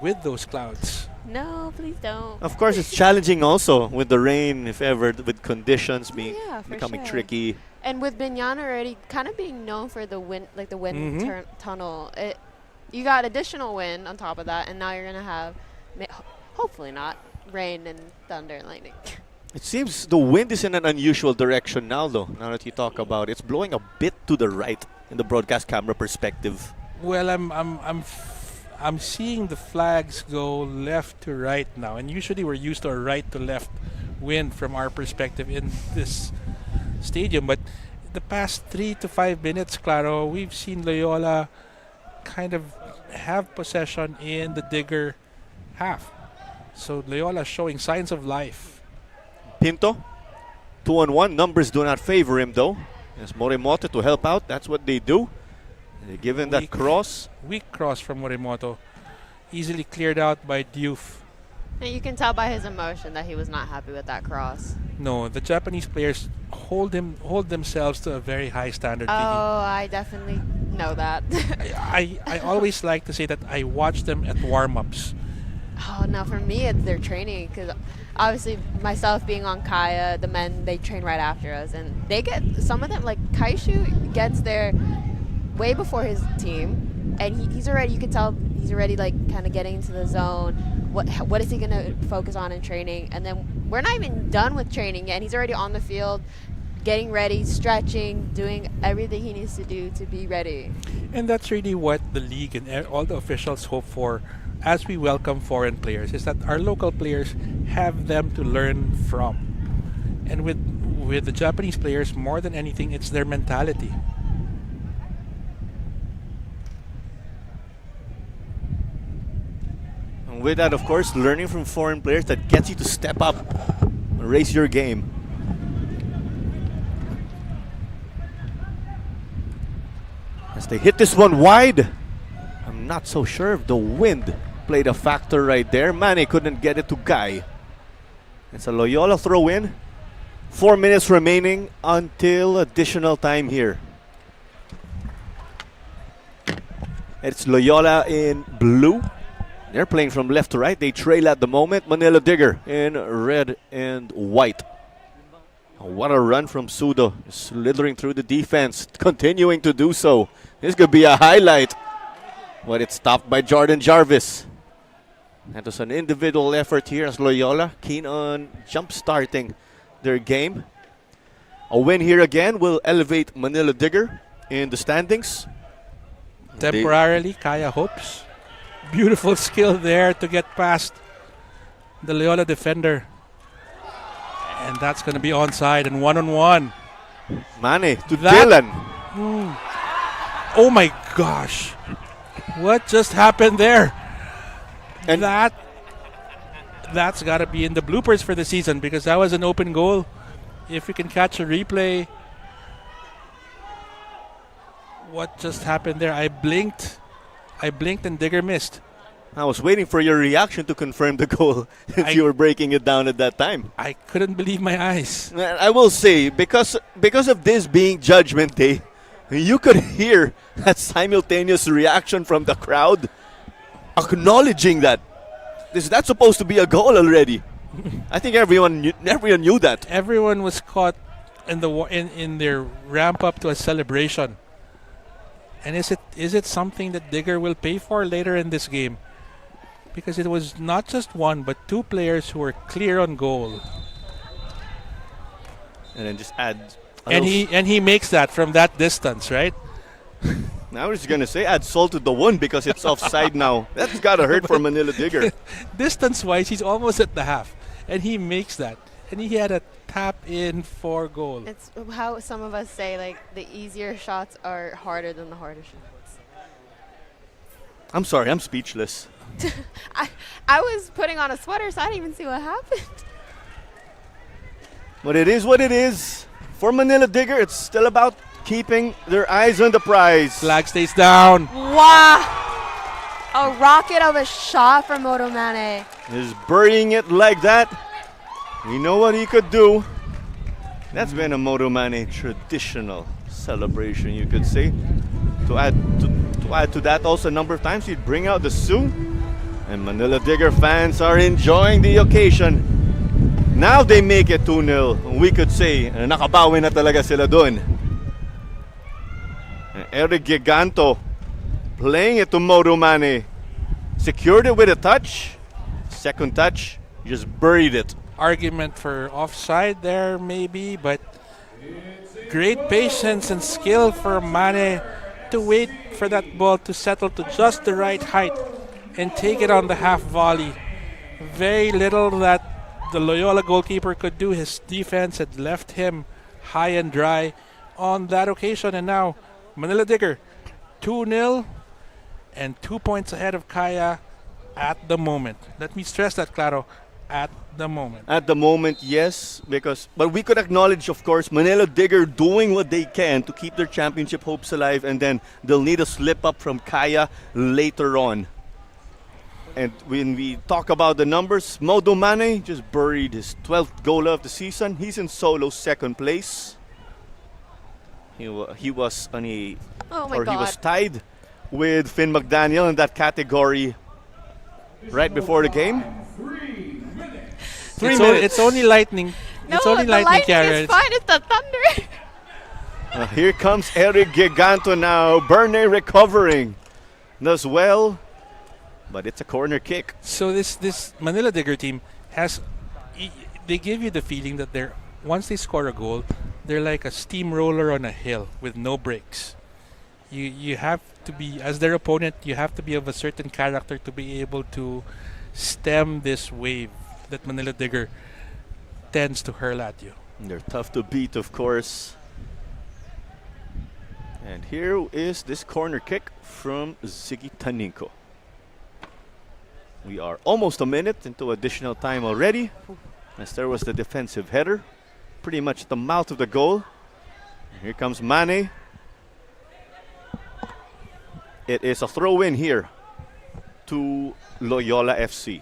with those clouds? No, please don't. Of course, it's challenging also with the rain, if ever, with conditions Yeah, for becoming sure. tricky. And with Binyan already kind of being known for the wind, like the wind tunnel, you got additional wind on top of that, and now you're gonna have, hopefully not, rain and thunder and lightning. It seems the wind is in an unusual direction now, though. Now that you talk about it, it's blowing a bit to the right in the broadcast camera perspective. Well, I'm seeing the flags go left to right now, and usually we're used to a right to left wind from our perspective in this stadium. But the past 3 to 5 minutes, Claro, we've seen Loyola kind of have possession in the Digger half. So Loyola showing signs of life. Pinto, 2-on-1. Numbers do not favor him, though. Yes, Morimoto to help out. That's what they do. They're given that cross. Weak cross from Morimoto. Easily cleared out by Diouf. And you can tell by his emotion that he was not happy with that cross. No, the Japanese players hold themselves to a very high standard. Oh, Kiki. I definitely know that. I always like to say that I watch them at warm-ups. Oh, no, for me, it's their training. Because obviously, myself being on Kaya, the men, they train right after us. And they get, some of them, like Kaishu gets there way before his team. And he's already, you can tell, he's already like kind of getting into the zone. What is he going to focus on in training? And then we're not even done with training yet. And he's already on the field, getting ready, stretching, doing everything he needs to do to be ready. And that's really what the league and all the officials hope for as we welcome foreign players is that our local players have them to learn from. And with the Japanese players, more than anything, it's their mentality. And with that, of course, learning from foreign players that gets you to step up and raise your game. As they hit this one wide, I'm not so sure if the wind played a factor right there. Mane couldn't get it to Guy. It's a Loyola throw in. 4 minutes remaining until additional time here. It's Loyola in blue. They're playing from left to right. They trail at the moment. Manila Digger in red and white. Oh, what a run from Sudo. Slithering through the defense. Continuing to do so. This could be a highlight. But it's stopped by Jordan Jarvis. That was an individual effort here as Loyola keen on jump-starting their game. A win here again will elevate Manila Digger in the standings. Temporarily, Kaya hopes. Beautiful skill there to get past the Loyola defender. And that's going to be onside and one-on-one. Mane to That- Dylan. Oh my gosh. What just happened there? And That's got to be in the bloopers for the season because that was an open goal. If you can catch a replay. What just happened there? I blinked and Digger missed. I was waiting for your reaction to confirm the goal if you were breaking it down at that time. I couldn't believe my eyes. I will say, because of this being Judgment Day, you could hear that simultaneous reaction from the crowd acknowledging that. That's supposed to be a goal already. I think everyone knew that. Everyone was caught in their ramp up to a celebration. And is it something that Digger will pay for later in this game? Because it was not just one but two players who were clear on goal. And then just add. And he makes that from that distance, right? I was just gonna say add salt to the wound because it's offside now. That's gotta hurt for Manila Digger. Distance-wise, he's almost at the half, and he makes that. And he had a tap in for goal. It's how some of us say, like, the easier shots are harder than the harder shots. I'm sorry, I'm speechless. I was putting on a sweater, so I didn't even see what happened. But it is what it is. For Manila Digger, it's still about keeping their eyes on the prize. Flag stays down. Wow! A rocket of a shot from Moto Mane. Is burying it like that. We know what he could do. That's been a Moto Mane traditional celebration, you could say. To add to that, also a number of times he'd bring out the Sioux. And Manila Digger fans are enjoying the occasion. Now they make it 2-0. We could say, nakabawi na talaga sila dun. Eric Giganto playing it to Moto Mane. Secured it with a touch. Second touch, just buried it. Argument for offside there, maybe, but great patience and skill for Mane to wait for that ball to settle to just the right height and take it on the half volley. Very little that the Loyola goalkeeper could do. His defense had left him high and dry on that occasion, and now Manila Digger 2-0 and 2 points ahead of Kaya at the moment. Let me stress that, Claro, at the moment. At the moment, yes, but we could acknowledge, of course, Manila Digger doing what they can to keep their championship hopes alive, and then they'll need a slip up from Kaya later on. And when we talk about the numbers, Moto Mane just buried his 12th goal of the season. He's in solo second place. He was on a, Oh my or God. he was tied with Finn McDaniel in that category right before the game. 3 minutes. It's only lightning. No, It's only the lightning lightning is carriage. fine. It's the thunder. Here comes Eric Giganto now. Berne recovering. Does well, but it's a corner kick. So this Manila Digger team they give you the feeling that once they score a goal, they're like a steamroller on a hill with no brakes. You have to be, as their opponent, you have to be of a certain character to be able to stem this wave that Manila Digger tends to hurl at you. And they're tough to beat, of course. And here is this corner kick from Ziggy Taninko. We are almost a minute into additional time already, as there was the defensive header, pretty much at the mouth of the goal. And here comes Mane. It is a throw in here to Loyola FC.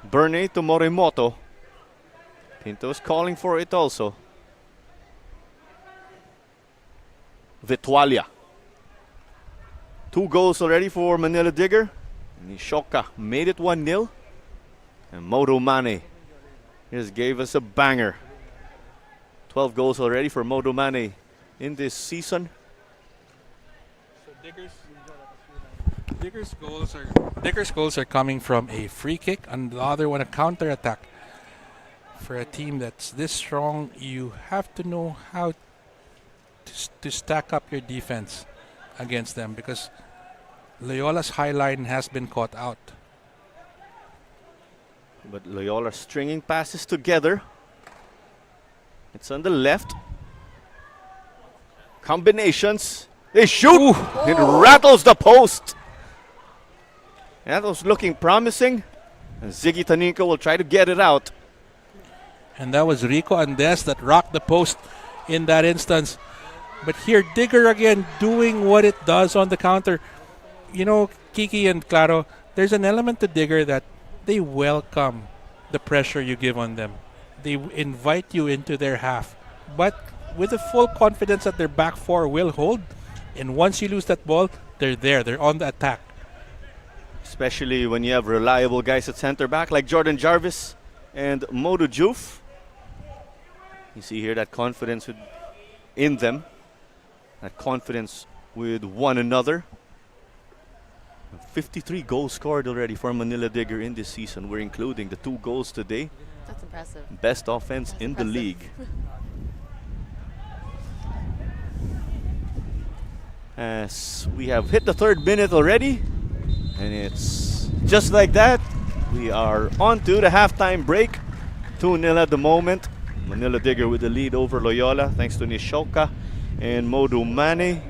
Burney to Morimoto. Pinto's calling for it also. Vitualia. 2 goals already for Manila Digger. Nishoka made it 1-0. And Modo Mane just gave us a banger. 12 goals already for Modo Mane in this season. So Digger's goals are coming from a free kick and the other one a counter attack. For a team that's this strong, you have to know how to stack up your defense against them, because Loyola's high line has been caught out. But Loyola stringing passes together. It's on the left. Combinations. They shoot. Ooh. It rattles the post. That was looking promising. And Ziggy Taninko will try to get it out. And that was Rico Andes that rocked the post in that instance. But here, Digger again doing what it does on the counter. You know, Kiki and Claro, there's an element to Digger that they welcome the pressure you give on them. They invite you into their half. But with the full confidence that their back four will hold. And once you lose that ball, they're there. They're on the attack. Especially when you have reliable guys at center back like Jordan Jarvis and Modu Juf. You see here that confidence in them. That confidence with one another. 53 goals scored already for Manila Digger in this season. We're including the 2 goals today. That's impressive. Best offense That's in the impressive. league. As we have hit the 3rd minute already. And it's just like that. We are on to the halftime break. 2-0 at the moment. Manila Digger with the lead over Loyola thanks to Nishoka and Modu Mane.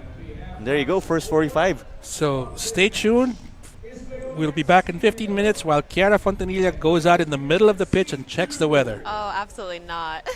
And there you go, first 45. So stay tuned. We'll be back in 15 minutes while Chiara Fontanilla goes out in the middle of the pitch and checks the weather. Oh, absolutely not.